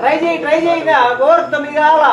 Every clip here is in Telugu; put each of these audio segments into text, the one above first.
ట్రై చేయి ఇక గోర్ 9 కావాలా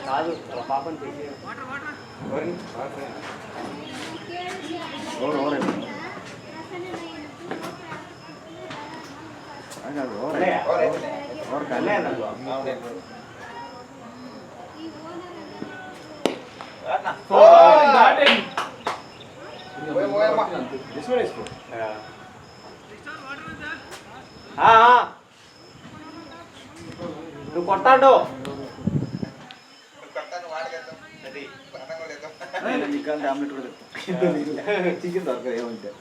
కాదు పాపని నువ్వు కొట్టాడు చికెన్ దొరకదు ఏమంటే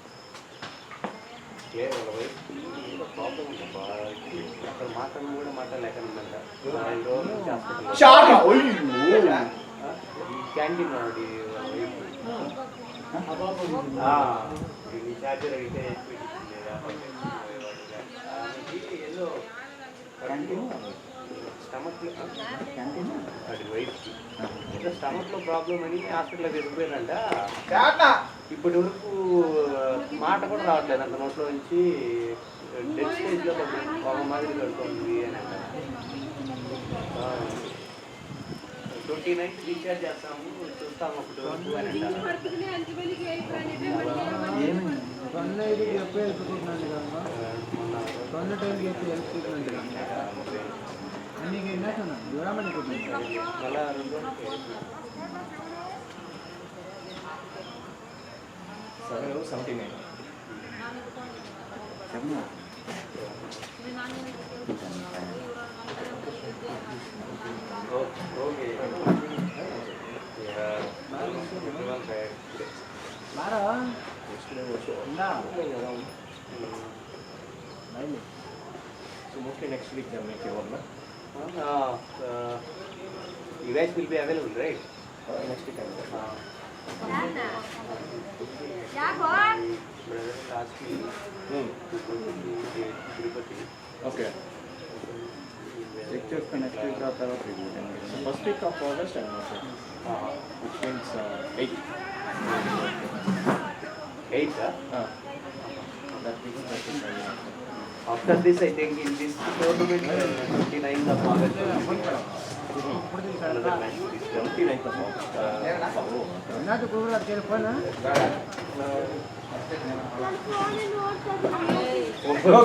అక్కడ మాట్లాడిన కూడా మాట్లాడలేకనంట క్యాంటీన్ చార్జర్ అయితే ఏదో స్టమక్ లో ప్రాబ్లం అని హాస్పిటల్ వెళ్ళిపోయారంట. ఇప్పటి వరకు మాట కూడా రావట్లేదు అంత నోట్లో నుంచి. డెత్ స్టేజ్ లో ఒక మాదిరి కడుతుంది అని అంటారు. 29th డిశ్చార్జ్ చేస్తాము చూస్తాము అప్పుడు వరకు అని అంటారు. So mostly next week they'll make you one, no? You guys will be available, right? Next week, last week, okay. Lectures for next week are first week of August, I'm not sure. Which means 8th. 8th, huh? That means after this, I think in this tournament, 29th of August. Another match. 29th of August.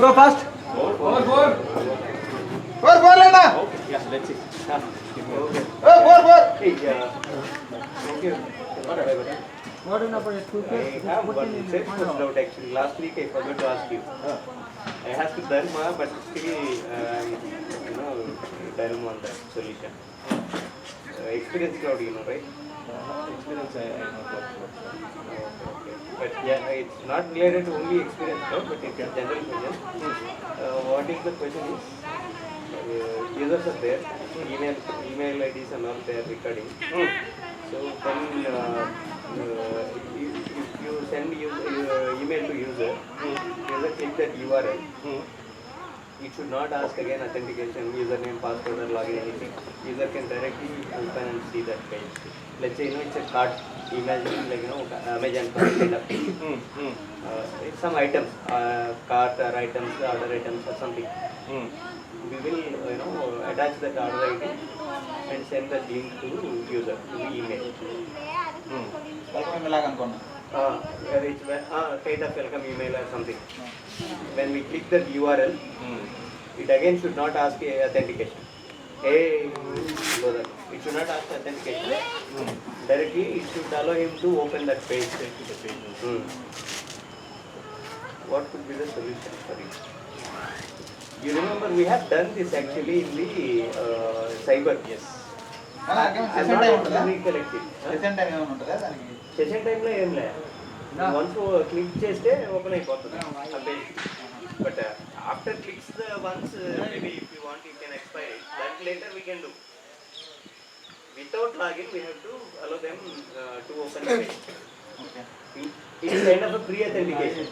Go fast. Four. Lena. Okay, yeah, let's see. Okay. Four. Hey, okay. What I have one first doubt actually. Last week I forgot to ask you. I asked Dharma, but still, Dharma on that solution. Experience cloud, you know, right? Experience, I know what. Okay. But yeah, it's not related to only experience cloud, but it's a general question. What is the question is, users are there, email IDs and all they are recording. So then, if you send email to user click that URL. It should not ask again authentication, username, password or login, anything. User can directly open and see that page. Let's say it's a cart, imagine like Amazon cart kind of thing. It's some items, cart or items, order items or something. We will attach that order ID and send the link to user to the email. It's kind of welcome email or something. When we click that URL, it again should not ask authentication. Hey, brother, it should not ask authentication. Directly, it should allow him to open that page. What could be the solution for it? You remember we have done this actually in the cyber. Yes. I'm not able to recollect it. Session time లో ఏం లే వన్స్ క్లిక్ చేస్తే ఓపెన్ అయిపోతుంది ఆ page but after clicks once maybe if you want you can expire it that later we can do without login we have to allow them to open the page it's kind of a pre authentication.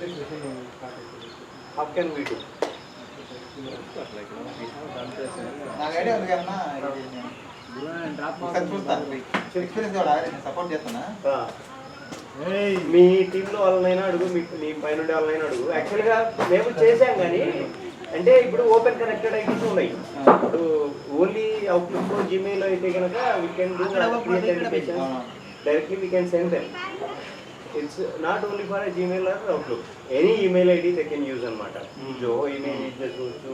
How can we do? నాకు ఐడియా ఉంది కదన్నా సపోర్ట్ చేస్తున్నా. మీ టీంలో వాళ్ళనైనా అడుగు, మీ పైన వాళ్ళనైనా అడుగు. యాక్చువల్గా మేము చేసాం కానీ అంటే ఇప్పుడు ఓపెన్ కనెక్టెడ్ ఐడీస్ ఉన్నాయి. ఇప్పుడు ఓన్లీ అవుట్లుక్ జీమెయిల్ అయితే కనుక we can do authentication directly we can send them. It's not only for Gmail or Outlook, any email ID they can use అనమాట. జో ఈమెయిల్ యూజ్ చేసుకోవచ్చు,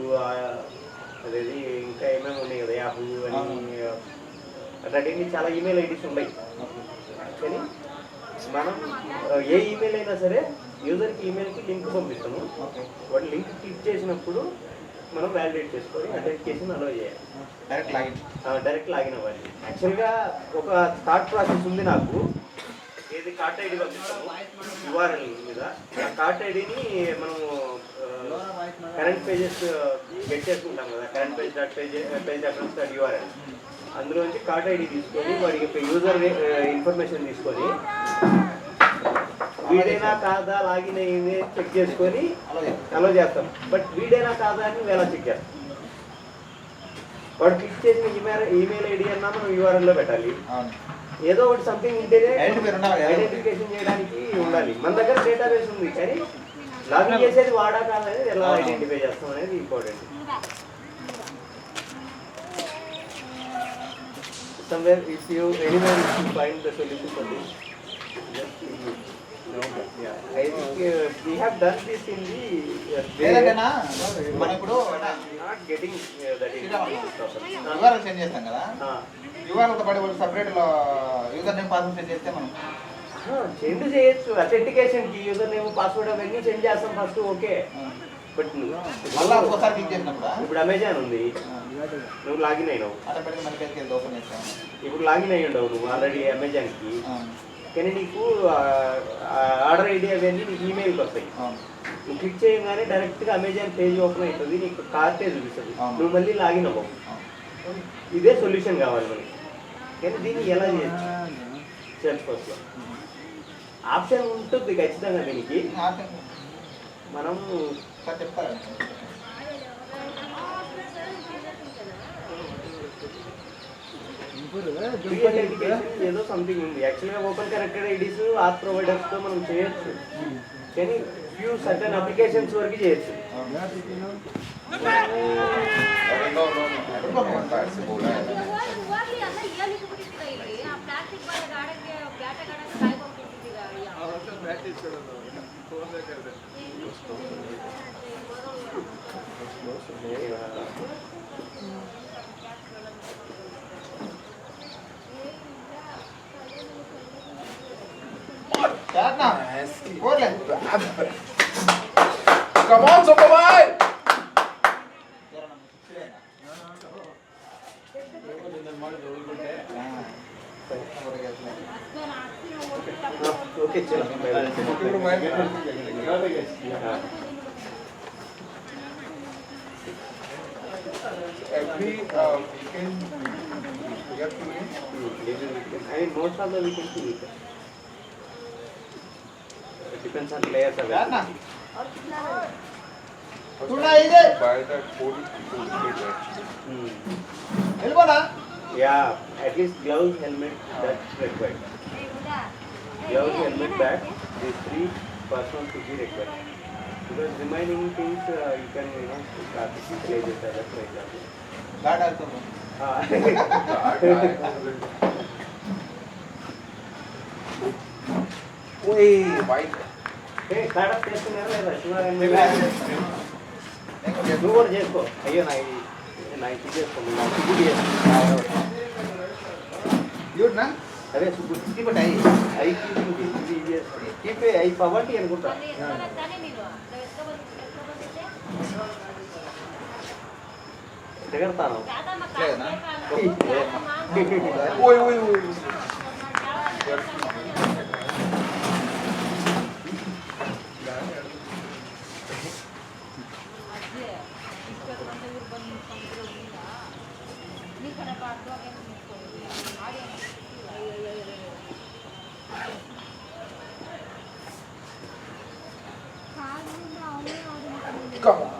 అదేది ఇంకా ఏమేమి ఉన్నాయి కదా యాహూ అని అట్లాంటివి చాలా ఈమెయిల్ ఐడీస్ ఉన్నాయి. కానీ మనం ఏ ఈమెయిల్ అయినా సరే యూజర్కి ఈమెయిల్కి లింక్ పంపిస్తాము. వాటి లింక్ క్లిక్ చేసినప్పుడు మనం వ్యాలిడేట్ చేసుకొని అథెంటికేషన్ అలో చేయాలి, డైరెక్ట్ లాగిన్ అవ్వాలి. యాక్చువల్గా ఒక థాట్ ప్రాసెస్ ఉంది నాకు. ఏది కార్ట్ ఐడి పంపిస్తాము యూఆర్ఎల్ మీద, ఆ కార్ట్ ఐడిని మనము కరెంట్ పేజెస్ గెట్ చేసుకుంటాం కదా, current page dot page reference dot URL, అందులోంచి కార్ట్ ఐడి తీసుకొని వాడికి యూజర్ ఇన్ఫర్మేషన్ తీసుకొని వీడైనా కాదా లాగిన్ అయ్యింది చెక్ చేసుకొని అలో చేస్తాం. బట్ వీడైనా కాదా అని వేళ చెక్ చేస్తాం. వాడు క్లిక్ చేసిన ఈమెయిల్ ఐడి అన్నా మనం యూఆర్ఎల్లో పెట్టాలి. ఏదో ఒకటి సంథింగ్ ఉంటేనే ఐడెంటిఫికేషన్ చేయడానికి ఉండాలి. మన దగ్గర డేటాబేస్ ఉంది కానీ లాగిన్ చేసేది వాడా కాదనేది ఎలా ఐడెంటిఫై చేస్తాం అనేది important. Somewhere if you anywhere if you find the solution for this, just no, yeah. I think we have done this in the మనం ఇప్పుడు not getting that URL send చేస్తాం కదా, యూఆర్ఎల్తో పాటు వాళ్ళు separate user name password send చేస్తే మనం సెండ్ చేయొచ్చు. అథెంటికేషన్కి యూజర్ నేమ్ పాస్వర్డ్ అవన్నీ సెండ్ చేస్తాం ఫస్ట్, ఓకే. బట్ మళ్ళీ ఒకసారి క్లిక్ చేసినప్పుడు ఇప్పుడు అమెజాన్ ఉంది, నువ్వు లాగిన్ అయినావు, ఆటోమేటిక్గా మన పేజ్కి వెళ్ళి ఓపెన్ చేస్తాం. ఇప్పుడు లాగిన్ అయ్యి ఉండవు నువ్వు ఆల్రెడీ అమెజాన్కి, కానీ నీకు ఆర్డర్ ఐడి అవన్నీ నీకు ఈమెయిల్కి వస్తాయి. నువ్వు క్లిక్ చేయగానే డైరెక్ట్గా అమెజాన్ పేజ్ ఓపెన్ అవుతుంది, నీకు కార్టే చూపిస్తుంది, నువ్వు మళ్ళీ లాగిన్ అవ్వవు. ఇదే సొల్యూషన్ కావాలి మనకి. కానీ దీన్ని ఎలా చేయొచ్చు? సెల్ఫ్ ఫస్ట్లో ఆప్షన్ ఉంటుంది ఖచ్చితంగా దీనికి. మనం చెప్తారా ఏదో సంథింగ్ ఉంది. యాక్చువల్గా ఓపెన్ కనెక్టెడ్ ఐడీస్ ఆర్ ప్రొవైడర్స్తో మనం చేయొచ్చు, కానీ ఫ్యూ సర్టన్ అప్లికేషన్స్ వరకు చేయొచ్చు. Come on, Superboy! Okay, chalo. Every weekend we have to meet. I mean, most of the weekends we meet. It depends on players availability. By that 40 Yeah, at least gloves, helmet, that's required. Gloves, helmet, bag, these three personal to be required. Because remaining things you can, start to play with others, for example. God also white. Hey, start up చేస్తున్నారా లేదా? నువ్వు కూడా చేసుకో. అయ్యో నా నాకు ఇచ్చేస్తాను నాకు సుబ్బుడి చేస్తాను డ్యూట్నా అదే సుబ్బుడి ఇప్పుడు అయ్యి ఐ కీపింగ్ ఇది చేస్తాను కీప్ ఐ పవర్టీ అనుకుంటా ఎగడతాను లేదనా Oi. Come on.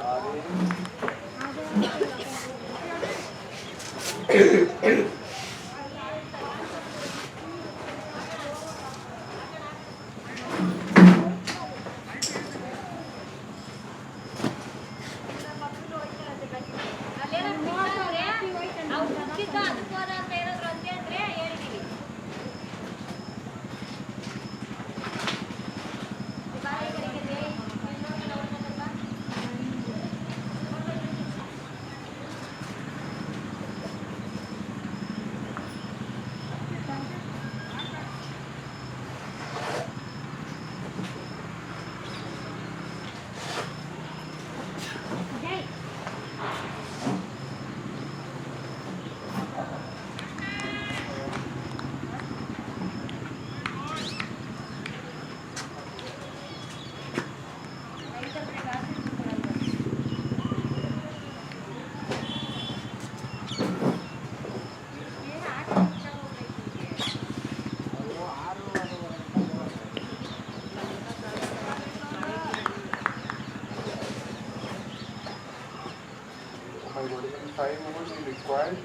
Within 5 minutes we required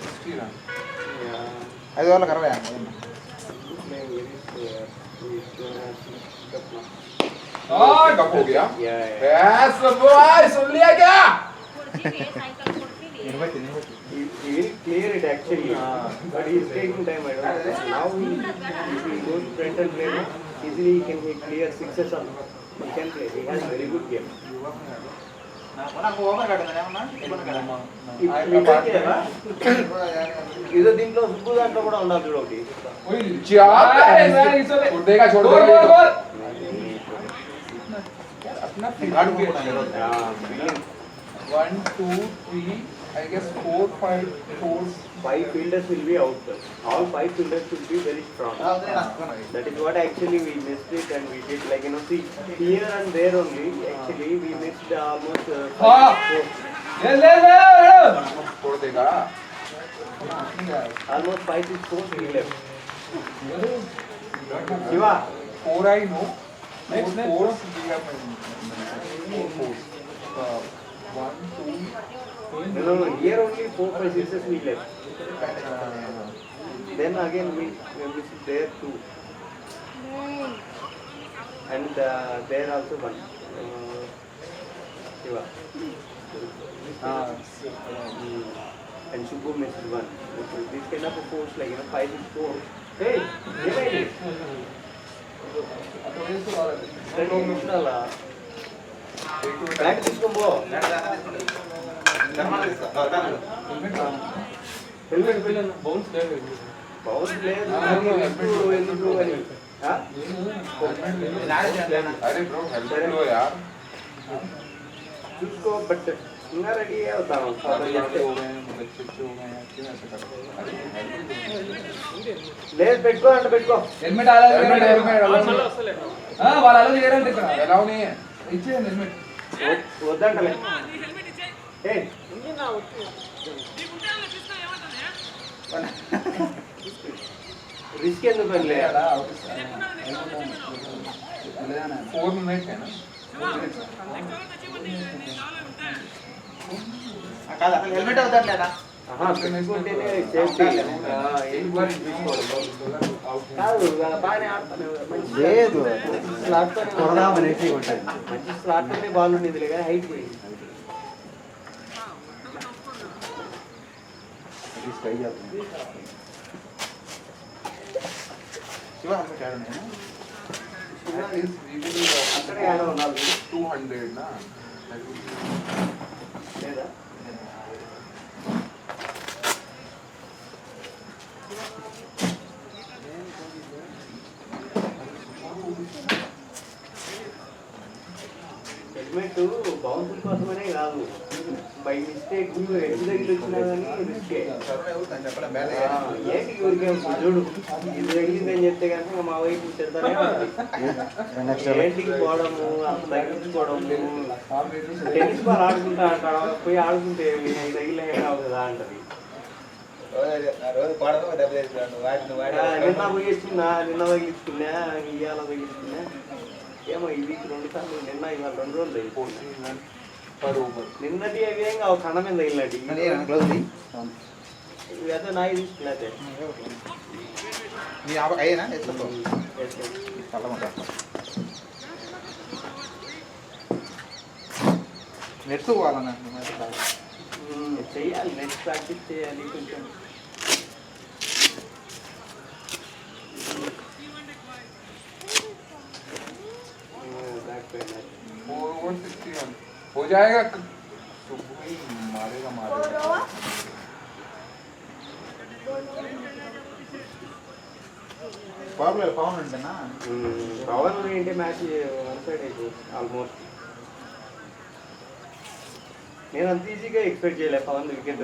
60 runs. 5 ఓవర్లకు 60 कब हो गया? Yes, boy, सुन लिया क्या? He will clear it actually, but he is taking time. I don't know. Now if he goes front and play, easily he can clear sixes or he can play. He has very good game. నాకు ఓవర్ కట్టిందా ఏమన్నా ఇబ్బంది కదా ఇదో దీంట్లో సుబ్బు దాంట్లో కూడా ఉండాలి చూడు ఒకటి छोड़ देगा अपना గాడు పోకుండా 1 2 3 I guess 4 5 5 fielders will be out. All 5 fielders should be very strong. That is what actually we missed it, and we did like see here and there only. Actually we missed almost 5 छोड़ देगा almost 5 6 4 we left. Shiva 4 I know. Next 4 we have 1 2 no, here only 4 5 6 we left. Then again we missed there too, and there also one. Shiva. And Shubhu missed one. This kind of a force like 5 6 4. Hey, divide it. Then missed alla. Back తీసుకుంపో. హెల్మెట్ పిల్లలు బౌన్స్ లేదు. బౌన్స్ లేదు ఎందుకు అని अरे ब्रो हेल्प लो यार చూసుకో బట్ ఇంకా రెడీ అవుతాను లేదు పెట్టుకో అంటే పెట్టుకో హెల్మెట్ వాళ్ళు అలా చేయరంటే ఇక్కడ ఎలా ఉన్నాయి ఇచ్చేయండి హెల్మెట్ వద్దంటలే రిస్క్ ఎందుకు వెళ్ళే 4 मिनट है ना కాదు అసలు హెల్మెట్ అవుతాట్లేదా పెట్టుకుంటేనే సేఫ్టీ కాదు బాగానే ఆడుతాను లేదు మంచి స్లాట్తోనే బాల్ ఉండేది కానీ హైట్ పోయింది శివ హెల్మెట్ ఆడు is usually అక్కడే ఆడ ఉండాలి 200 ना లేదా కౌంటర్ కోసమనే కాదు, బై మిస్టేక్ ఎడ్జ్ దగ్గర వచ్చినా కానీ రిస్కే. చెప్పడం బ్యాడ్ ఏంటి ఊరికే చూడు, ఇది తగిలిందని చెప్తే కనుక మా వైపు చెప్తానే ఉంటుంది. ఏంటికి పోవడము, అంత తగ్గించుకోవడము, టెన్నిస్ బాల్ ఆడుకుంటా అంటాడు, పోయి ఆడుకుంటే తగిలే కావు కదా అంటది. రోజు పాడడం దెబ్బ చేస్తున్నాడు నిన్న పోయిస్తున్నా, నిన్న తగిలిస్తున్నా, ఇవాళ తగిలిస్తున్నా, ఏమో ఈ వీక్ 2 సార్లు, నిన్న ఇవాళ 2 రోజులు అయిపోతుంది. నిన్నటి అవి ఏం కావు, కన్న మీద తగిలినట్టు ఇవి అయితే నాయి తీసుకున్నట్టే. మీ అయ్యేనా ఎత్తుకో నేర్చుకోవాలన్నా చెయ్యాలి, నెక్స్ట్ ప్రాక్టీస్ చేయాలి కొంచెం. हो जाएगा सुबह ही मारेगा పవన్ అంటేనా పవన్ ఏంటి మ్యాచ్ 1 సైడ్ అయిపోయింది ఆల్మోస్ట్. నేను అంత ఈజీగా ఎక్స్పెక్ట్ చేయలేదు పవన్ వికెట్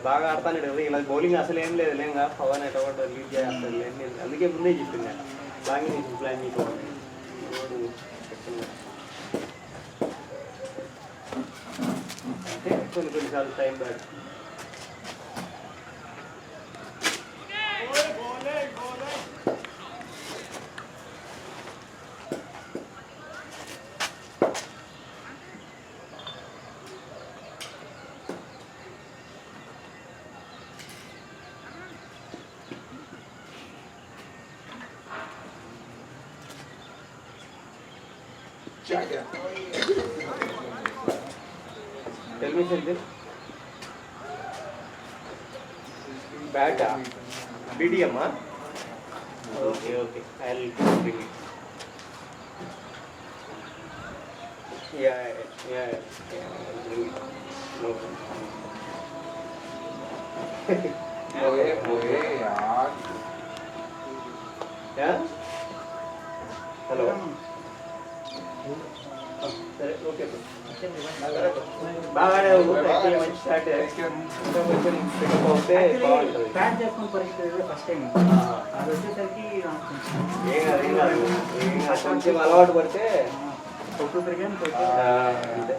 బాగా ఆడతాను కదా, ఇలా బౌలింగ్ అసలు ఏం లేదు లేంగా, పవన్ ఎట లీడ్ చేస్తాను లేదు, అందుకే ముందే చెప్పింది బాగా ప్లాన్ చేసుకోవాలి. అంటే కొన్నిసార్లు time bad. Tell me something. Bat, BDM, huh? Okay. I'll bring it. Yeah. I'll bring it. No problem. ओए यार Yeah? Hello. సరే ఓకే బాగానే మంచి స్టార్ట్ కొంచెం పికప్ అవుతే బాగుంటుంది. ప్యాక్ చేసుకుని పరిస్థితి ఫస్ట్ టైం అది వచ్చేసరికి ఏం కాదు కొంచెం అలవాటు పడితే కొట్టు తిరిగాను అంతే.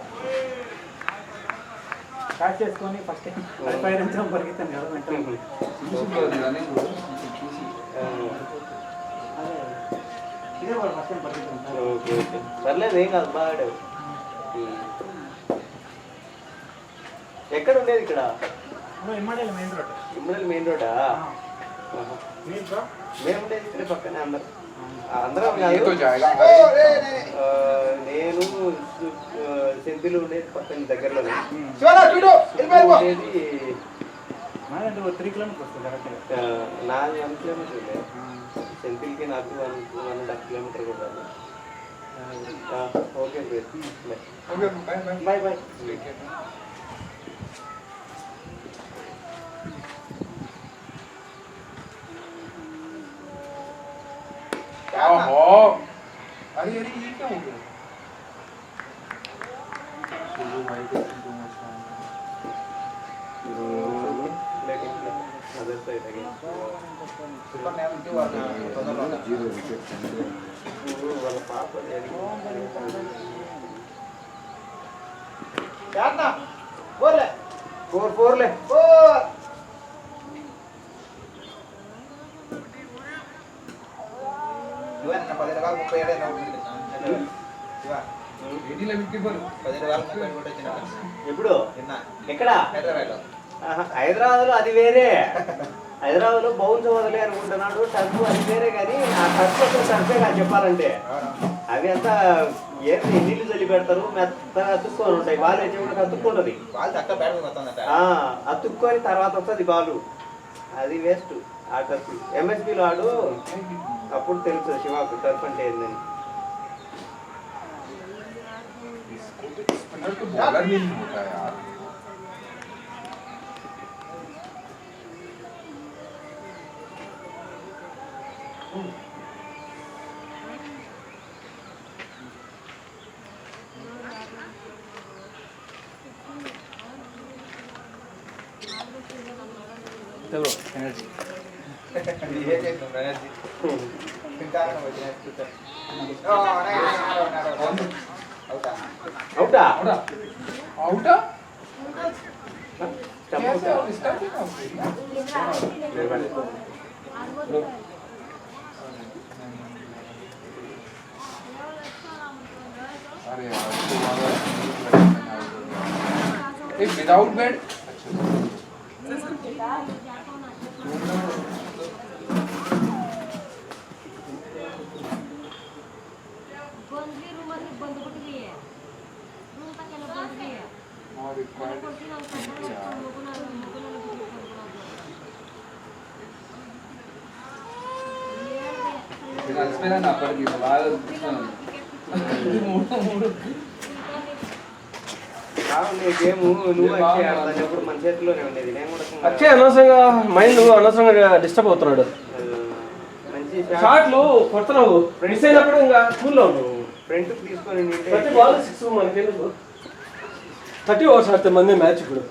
ప్యాక్ చేసుకొని ఫస్ట్ టైం 5 నిమిషాలు పరిగెత్తాను కదా వెంటనే. ఇదే వాళ్ళు ఫస్ట్ టైం పరిగెత్తాను. ఓకే పర్లేదు, ఏం కాదు బాగా. ఎక్కడ ఉండేది ఇక్కడ? ఇమ్మడేది మెయిన్ రోడ్. ఇమ్మడేది మెయిన్ రోడ్డా? మేము ఉండేది ఇక్కడ పక్కనే. అందరం तो जाएगा నేను సెంతిలు ఉండేది పక్కన దగ్గరలోనే. ఉండేది మాదంటే 3 కిలోమీటర్స్ వస్తుంది కరెక్ట్గా. నాది 1 కిలోమీటర్ ఉండే, సెంతిల్కి నాకు 1.5 కిలోమీటర్ కూడా. Okay bye bye. अरे ये क्या हो गया? अदर साइड अगेन వాళ్ళ పాప ఫోర్లే ఎప్పుడు ఎక్కడ? హైదరాబాద్ లో అది వేరే. హైదరాబాద్ లో బౌన్స్ వదలే అనుకుంటున్నాడు, టర్ఫ్ అది వేరే. కానీ ఆ టర్ఫ్ అసలు టర్ఫే కాదు చెప్పాలంటే. అవి అంతా ఏంటి నీళ్లు చల్లి పెడతారు, మెత్తగా అతుక్కొని ఉంటాయి. బాల్ వేసే కూడా అతుక్కుంటది, అతుక్కొని తర్వాత వస్తుంది బాలు. అది వేస్ట్ ఆ టర్ఫ్. ఎంఎస్పీలో ఆడు, అప్పుడు తెలుసు శివాకు టర్ఫ్ అంటే ఏందని. बॉलर नहीं होता यार. ఎనర్జీ ఏం చేస్తున్నాం ఎనర్జీ తింటాను అవుటా అవుటా अरे यार विदाउट बेड గేమ్ నువ్వు వచ్చే ఆడతానప్పుడు మన చేతిలోనే ఉండేది నేను కూడా వచ్చే అనవసరంగా మైండ్ అనవసరంగా డిస్టర్బ్ అవుతున్నాడు. మంచి షాట్లు కొడుతున్నావు మిస్ అయినప్పుడు ఇంకా స్కూల్లో ఉన్నావు. ఫ్రంట్ తీసుకొని ప్రతి బాల్ 6 మనకెందుకు 30 ఓవర్స్ ఆడితే మంది మ్యాచ్ ఇప్పుడు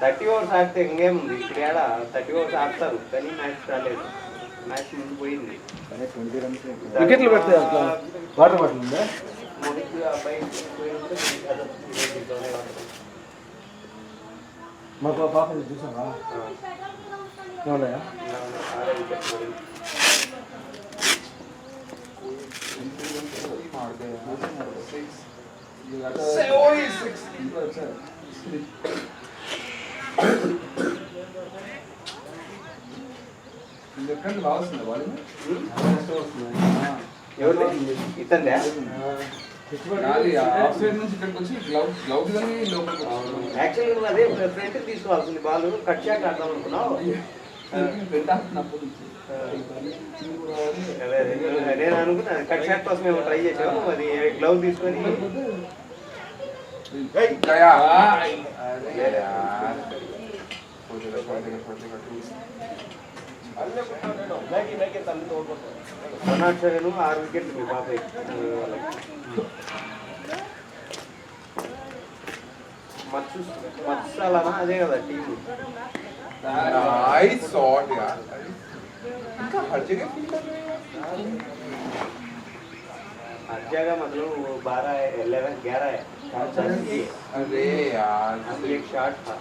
30 ఓవర్స్ ఆడితే ఇంకేముంది ఇప్పుడు ఏడా 30 ఓవర్స్ ఆడతారు కానీ మ్యాచ్ రాలేదు. మ్యాచ్ ముందు పోయింది. వికెట్లు పెడితే అట్లా వాటర్ బాటిల్ ఉందా మొదటి అబ్బాయి మా పాప చూసావా ఉన్నాయా ఇతందే యాక్చువల్లీ నువ్వు అదే ఫ్రంట్ తీసుకోవాల్సింది బాల్ కట్ షాట్ ఆడదాం అనుకున్నావు. నేను అనుకున్నా కట్ షాట్ కోసం మేము ట్రై చేసాము. అది గ్లౌ తీసుకొని మొన్నాడు 6 వికెట్లు మీ బాబాయ్ మత్సాలనా అదే కదా టీము. नाइस शॉट यार इनका हर जगह फील कर रहे हैं हर जगह मतलब 12 है 11 11 है अरे यार एक शॉट था.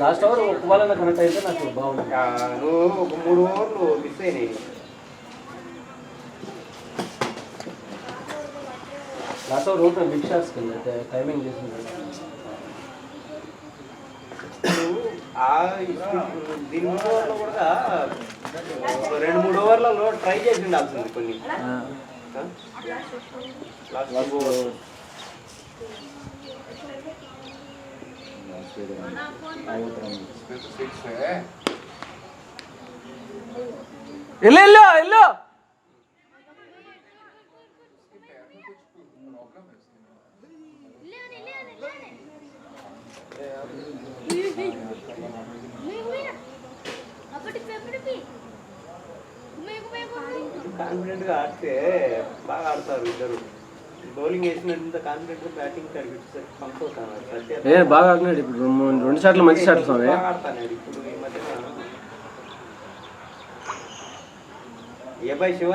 లాస్ట్ ఓవర్ ఒక బాల్ అన్న కనెక్ట్ అయితే నాకు బాగుంది. నువ్వు ఒక 3 ఓవర్లు మిస్ అయినాయి. Last over open big shots కింద టైమింగ్ చేసింది. దీని 3 ఓవర్లో కూడా 2-3 ఓవర్లలో ట్రై చేసి ఉండాల్సింది కొన్ని. Last over yellow yellow confident గా ఆడితే బాగా ఆడతారు ఇద్దరు. బౌలింగ్ వేసినంత కాన్ఫిడెంట్ గా బ్యాటింగ్ బాగా ఆడినాడు. ఇప్పుడు 2 షాట్లు మంచి షాట్లు బాగా ఆడతాడు ఇప్పుడు ఈ మధ్య. ఏ బై శివ